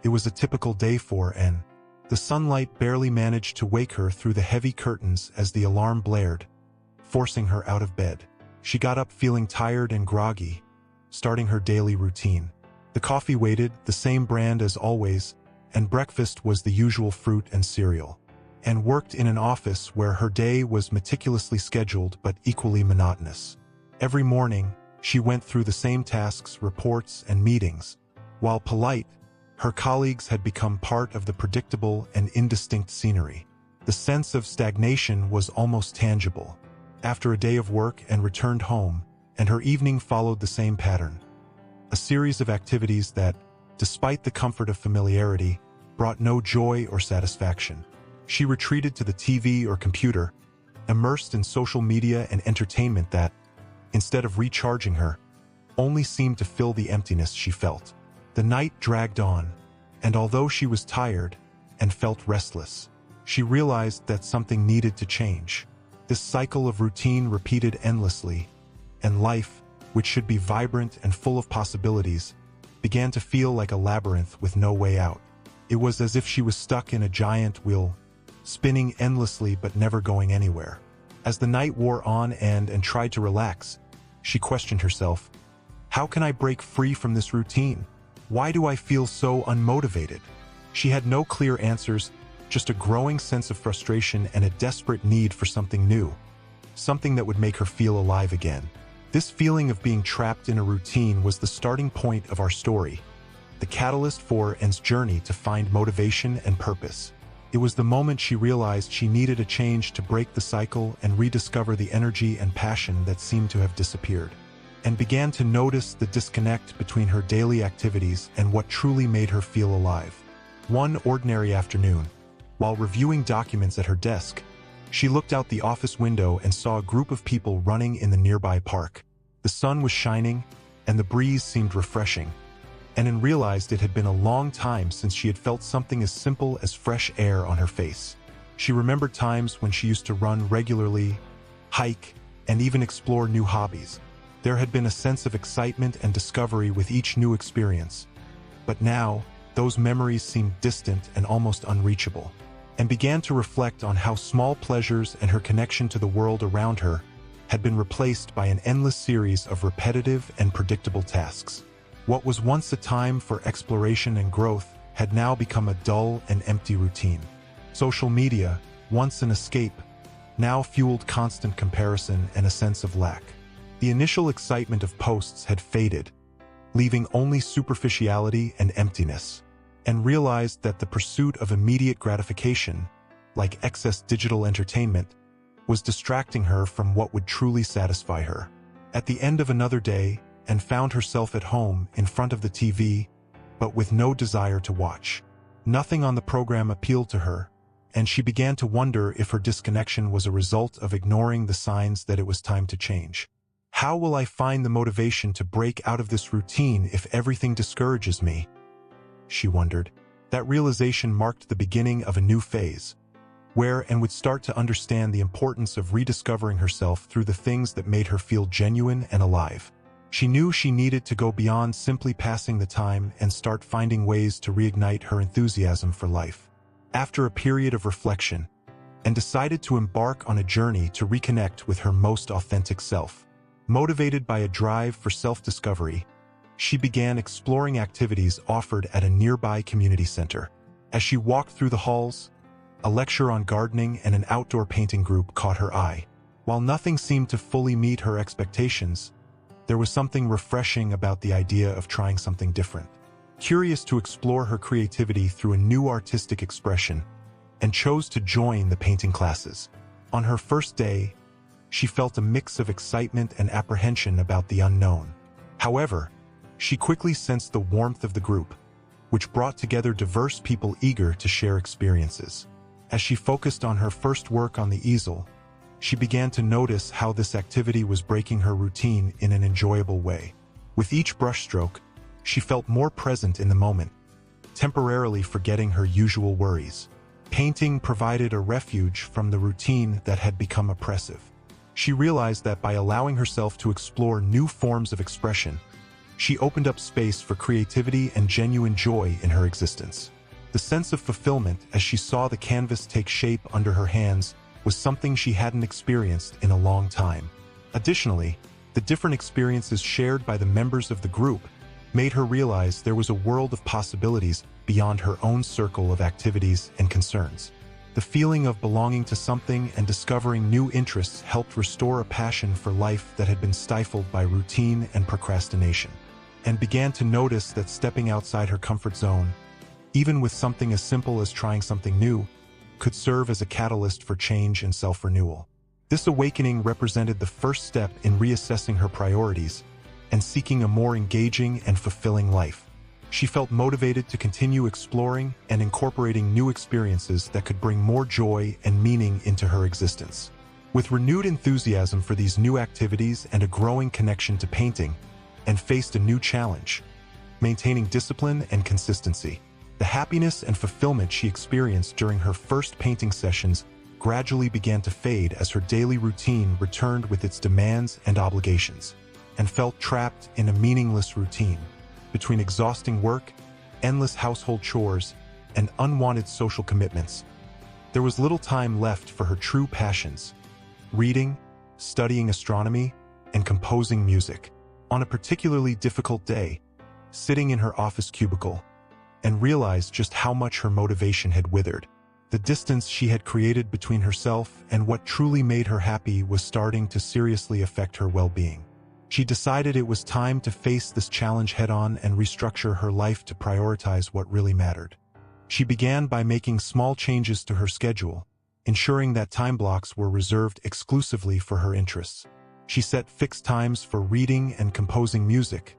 It was a typical day for Anne. The sunlight barely managed to wake her through the heavy curtains as the alarm blared, forcing her out of bed. She got up feeling tired and groggy, starting her daily routine. The coffee waited, the same brand as always, and breakfast was the usual fruit and cereal. Anne worked in an office where her day was meticulously scheduled but equally monotonous. Every morning, she went through the same tasks, reports, and meetings. While polite, her colleagues had become part of the predictable and indistinct scenery. The sense of stagnation was almost tangible. After a day of work, Anne returned home, and her evening followed the same pattern. A series of activities that, despite the comfort of familiarity, brought no joy or satisfaction. She retreated to the TV or computer, immersed in social media and entertainment that, instead of recharging her, only seemed to fill the emptiness she felt. The night dragged on, and although she was tired and felt restless, she realized that something needed to change. This cycle of routine repeated endlessly, and life, which should be vibrant and full of possibilities, began to feel like a labyrinth with no way out. It was as if she was stuck in a giant wheel, spinning endlessly but never going anywhere. As the night wore on and tried to relax, she questioned herself, "How can I break free from this routine? Why do I feel so unmotivated?" She had no clear answers, just a growing sense of frustration and a desperate need for something new, something that would make her feel alive again. This feeling of being trapped in a routine was the starting point of our story, the catalyst for Anne's journey to find motivation and purpose. It was the moment she realized she needed a change to break the cycle and rediscover the energy and passion that seemed to have disappeared, and began to notice the disconnect between her daily activities and what truly made her feel alive. One ordinary afternoon, while reviewing documents at her desk, she looked out the office window and saw a group of people running in the nearby park. The sun was shining, and the breeze seemed refreshing, and Anne realized it had been a long time since she had felt something as simple as fresh air on her face. She remembered times when she used to run regularly, hike, and even explore new hobbies. There had been a sense of excitement and discovery with each new experience. But now, those memories seemed distant and almost unreachable, and began to reflect on how small pleasures and her connection to the world around her had been replaced by an endless series of repetitive and predictable tasks. What was once a time for exploration and growth had now become a dull and empty routine. Social media, once an escape, now fueled constant comparison and a sense of lack. The initial excitement of posts had faded, leaving only superficiality and emptiness, and realized that the pursuit of immediate gratification, like excess digital entertainment, was distracting her from what would truly satisfy her. At the end of another day, Anne found herself at home in front of the TV, but with no desire to watch. Nothing on the program appealed to her, and she began to wonder if her disconnection was a result of ignoring the signs that it was time to change. "How will I find the motivation to break out of this routine if everything discourages me?" she wondered. That realization marked the beginning of a new phase, where Anne would start to understand the importance of rediscovering herself through the things that made her feel genuine and alive. She knew she needed to go beyond simply passing the time and start finding ways to reignite her enthusiasm for life. After a period of reflection, Anne decided to embark on a journey to reconnect with her most authentic self. Motivated by a drive for self-discovery, she began exploring activities offered at a nearby community center. As she walked through the halls, a lecture on gardening and an outdoor painting group caught her eye. While nothing seemed to fully meet her expectations, there was something refreshing about the idea of trying something different. Curious to explore her creativity through a new artistic expression, Anne chose to join the painting classes. On her first day, she felt a mix of excitement and apprehension about the unknown. However, she quickly sensed the warmth of the group, which brought together diverse people eager to share experiences. As she focused on her first work on the easel, she began to notice how this activity was breaking her routine in an enjoyable way. With each brushstroke, she felt more present in the moment, temporarily forgetting her usual worries. Painting provided a refuge from the routine that had become oppressive. She realized that by allowing herself to explore new forms of expression, She opened up space for creativity and genuine joy in her existence. The sense of fulfillment as she saw the canvas take shape under her hands was something she hadn't experienced in a long time. Additionally, the different experiences shared by the members of the group made her realize there was a world of possibilities beyond her own circle of activities and concerns. The feeling of belonging to something and discovering new interests helped restore a passion for life that had been stifled by routine and procrastination, and began to notice that stepping outside her comfort zone, even with something as simple as trying something new, could serve as a catalyst for change and self-renewal. This awakening represented the first step in reassessing her priorities and seeking a more engaging and fulfilling life. She felt motivated to continue exploring and incorporating new experiences that could bring more joy and meaning into her existence. With renewed enthusiasm for these new activities and a growing connection to painting, and faced a new challenge: maintaining discipline and consistency. The happiness and fulfillment she experienced during her first painting sessions gradually began to fade as her daily routine returned with its demands and obligations, and felt trapped in a meaningless routine. Between exhausting work, endless household chores, and unwanted social commitments, there was little time left for her true passions: reading, studying astronomy, and composing music. On a particularly difficult day, sitting in her office cubicle, and realized just how much her motivation had withered. The distance she had created between herself and what truly made her happy was starting to seriously affect her well-being. She decided it was time to face this challenge head-on and restructure her life to prioritize what really mattered. She began by making small changes to her schedule, ensuring that time blocks were reserved exclusively for her interests. She set fixed times for reading and composing music,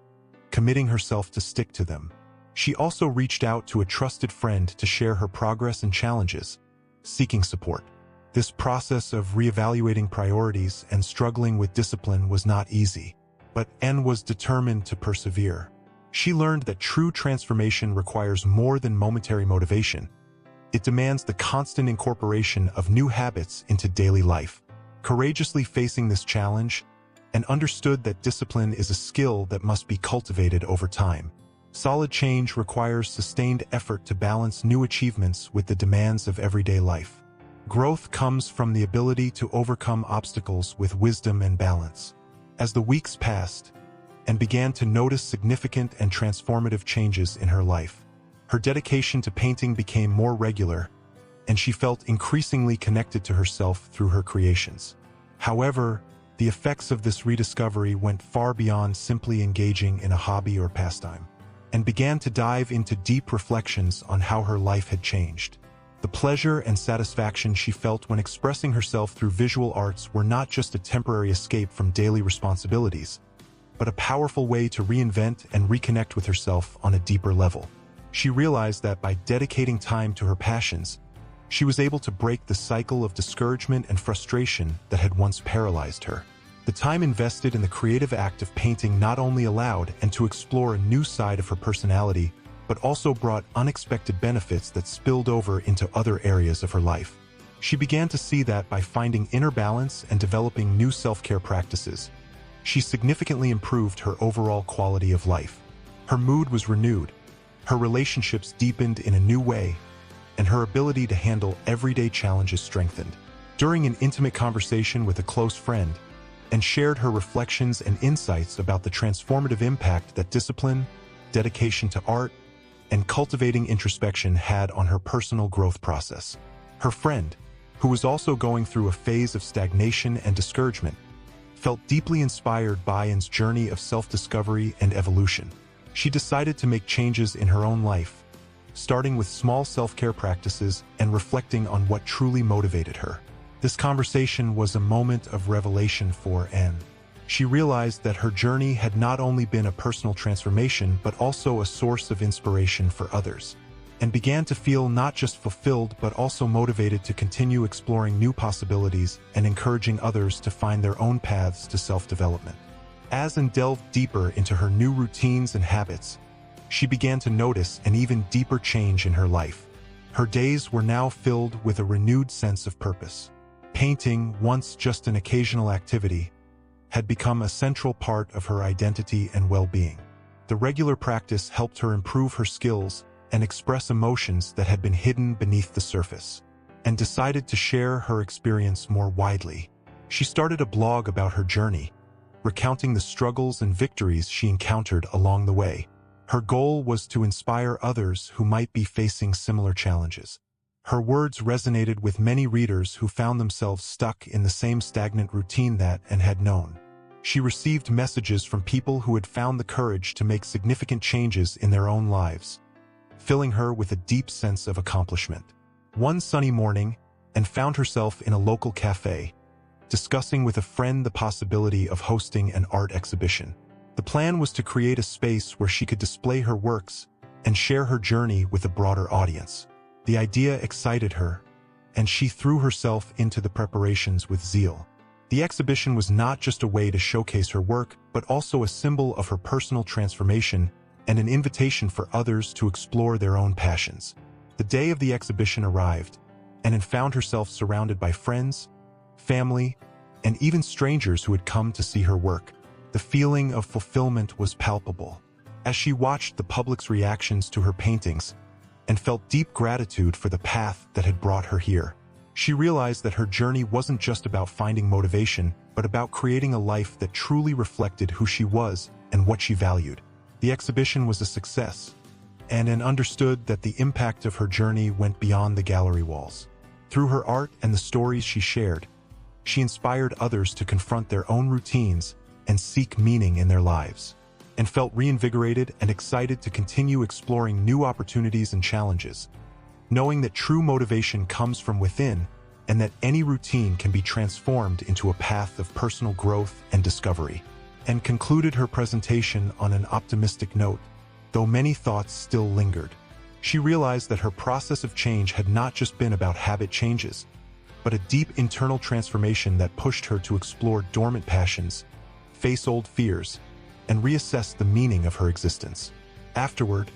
committing herself to stick to them. She also reached out to a trusted friend to share her progress and challenges, seeking support. This process of reevaluating priorities and struggling with discipline was not easy, but Anne was determined to persevere. She learned that true transformation requires more than momentary motivation. It demands the constant incorporation of new habits into daily life. Courageously facing this challenge, Anne understood that discipline is a skill that must be cultivated over time. Solid change requires sustained effort to balance new achievements with the demands of everyday life. Growth comes from the ability to overcome obstacles with wisdom and balance. As the weeks passed, Anne began to notice significant and transformative changes in her life. Her dedication to painting became more regular, and she felt increasingly connected to herself through her creations. However, the effects of this rediscovery went far beyond simply engaging in a hobby or pastime, and began to dive into deep reflections on how her life had changed. The pleasure and satisfaction she felt when expressing herself through visual arts were not just a temporary escape from daily responsibilities, but a powerful way to reinvent and reconnect with herself on a deeper level. She realized that by dedicating time to her passions, she was able to break the cycle of discouragement and frustration that had once paralyzed her. The time invested in the creative act of painting not only allowed Anne to explore a new side of her personality, but also brought unexpected benefits that spilled over into other areas of her life. She began to see that by finding inner balance and developing new self-care practices, she significantly improved her overall quality of life. Her mood was renewed, her relationships deepened in a new way, and her ability to handle everyday challenges strengthened. During an intimate conversation with a close friend, Anne shared her reflections and insights about the transformative impact that discipline, dedication to art, and cultivating introspection had on her personal growth process. Her friend, who was also going through a phase of stagnation and discouragement, felt deeply inspired by Anne's journey of self-discovery and evolution. She decided to make changes in her own life, starting with small self-care practices and reflecting on what truly motivated her. This conversation was a moment of revelation for Anne. She realized that her journey had not only been a personal transformation but also a source of inspiration for others, and began to feel not just fulfilled but also motivated to continue exploring new possibilities and encouraging others to find their own paths to self-development. As Anne delved deeper into her new routines and habits, she began to notice an even deeper change in her life. Her days were now filled with a renewed sense of purpose. Painting, once just an occasional activity, had become a central part of her identity and well-being. the regular practice helped her improve her skills and express emotions that had been hidden beneath the surface, and decided to share her experience more widely. She started a blog about her journey, recounting the struggles and victories she encountered along the way. Her goal was to inspire others who might be facing similar challenges. Her words resonated with many readers who found themselves stuck in the same stagnant routine that and had known. She received messages from people who had found the courage to make significant changes in their own lives, filling her with a deep sense of accomplishment. One sunny morning, and found herself in a local cafe, discussing with a friend the possibility of hosting an art exhibition. The plan was to create a space where she could display her works and share her journey with a broader audience. The idea excited her, and she threw herself into the preparations with zeal. The exhibition was not just a way to showcase her work, but also a symbol of her personal transformation and an invitation for others to explore their own passions. The day of the exhibition arrived, and found herself surrounded by friends, family, and even strangers who had come to see her work. The feeling of fulfillment was palpable. As she watched the public's reactions to her paintings and felt deep gratitude for the path that had brought her here, she realized that her journey wasn't just about finding motivation, but about creating a life that truly reflected who she was and what she valued. The exhibition was a success, and understood that the impact of her journey went beyond the gallery walls. Through her art and the stories she shared, she inspired others to confront their own routines and seek meaning in their lives, and felt reinvigorated and excited to continue exploring new opportunities and challenges, knowing that true motivation comes from within and that any routine can be transformed into a path of personal growth and discovery. And concluded her presentation on an optimistic note, though many thoughts still lingered. She realized that her process of change had not just been about habit changes, but a deep internal transformation that pushed her to explore dormant passions, face old fears, and reassess the meaning of her existence. Afterward,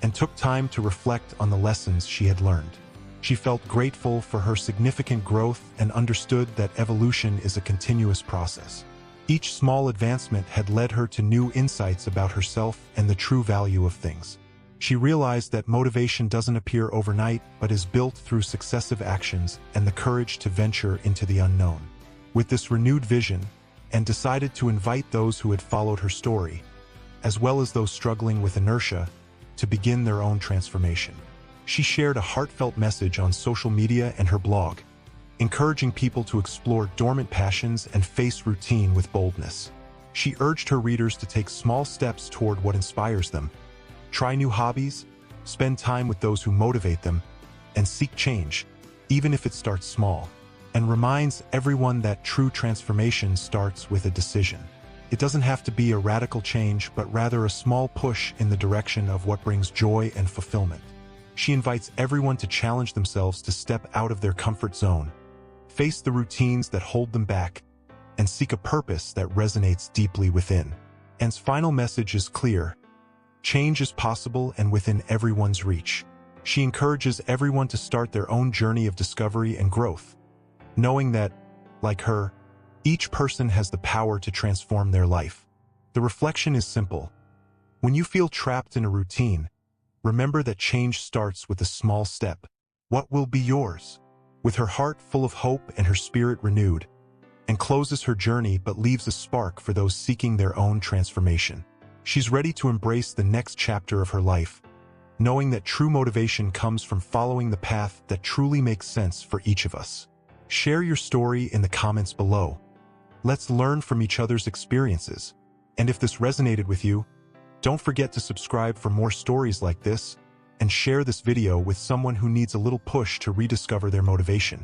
and took time to reflect on the lessons she had learned. She felt grateful for her significant growth and understood that evolution is a continuous process. Each small advancement had led her to new insights about herself and the true value of things. She realized that motivation doesn't appear overnight, but is built through successive actions and the courage to venture into the unknown. With this renewed vision, and decided to invite those who had followed her story, as well as those struggling with inertia, to begin their own transformation. She shared a heartfelt message on social media and her blog, encouraging people to explore dormant passions and face routine with boldness. She urged her readers to take small steps toward what inspires them, try new hobbies, spend time with those who motivate them, and seek change, even if it starts small, and reminds everyone that true transformation starts with a decision. It doesn't have to be a radical change, but rather a small push in the direction of what brings joy and fulfillment. She invites everyone to challenge themselves to step out of their comfort zone, face the routines that hold them back, and seek a purpose that resonates deeply within. Anne's final message is clear. Change is possible and within everyone's reach. She encourages everyone to start their own journey of discovery and growth, knowing that, like her, each person has the power to transform their life. The reflection is simple. When you feel trapped in a routine, remember that change starts with a small step. What will be yours? With her heart full of hope and her spirit renewed, and closes her journey but leaves a spark for those seeking their own transformation. She's ready to embrace the next chapter of her life, knowing that true motivation comes from following the path that truly makes sense for each of us. Share your story in the comments below. Let's learn from each other's experiences. And if this resonated with you, don't forget to subscribe for more stories like this, and share this video with someone who needs a little push to rediscover their motivation.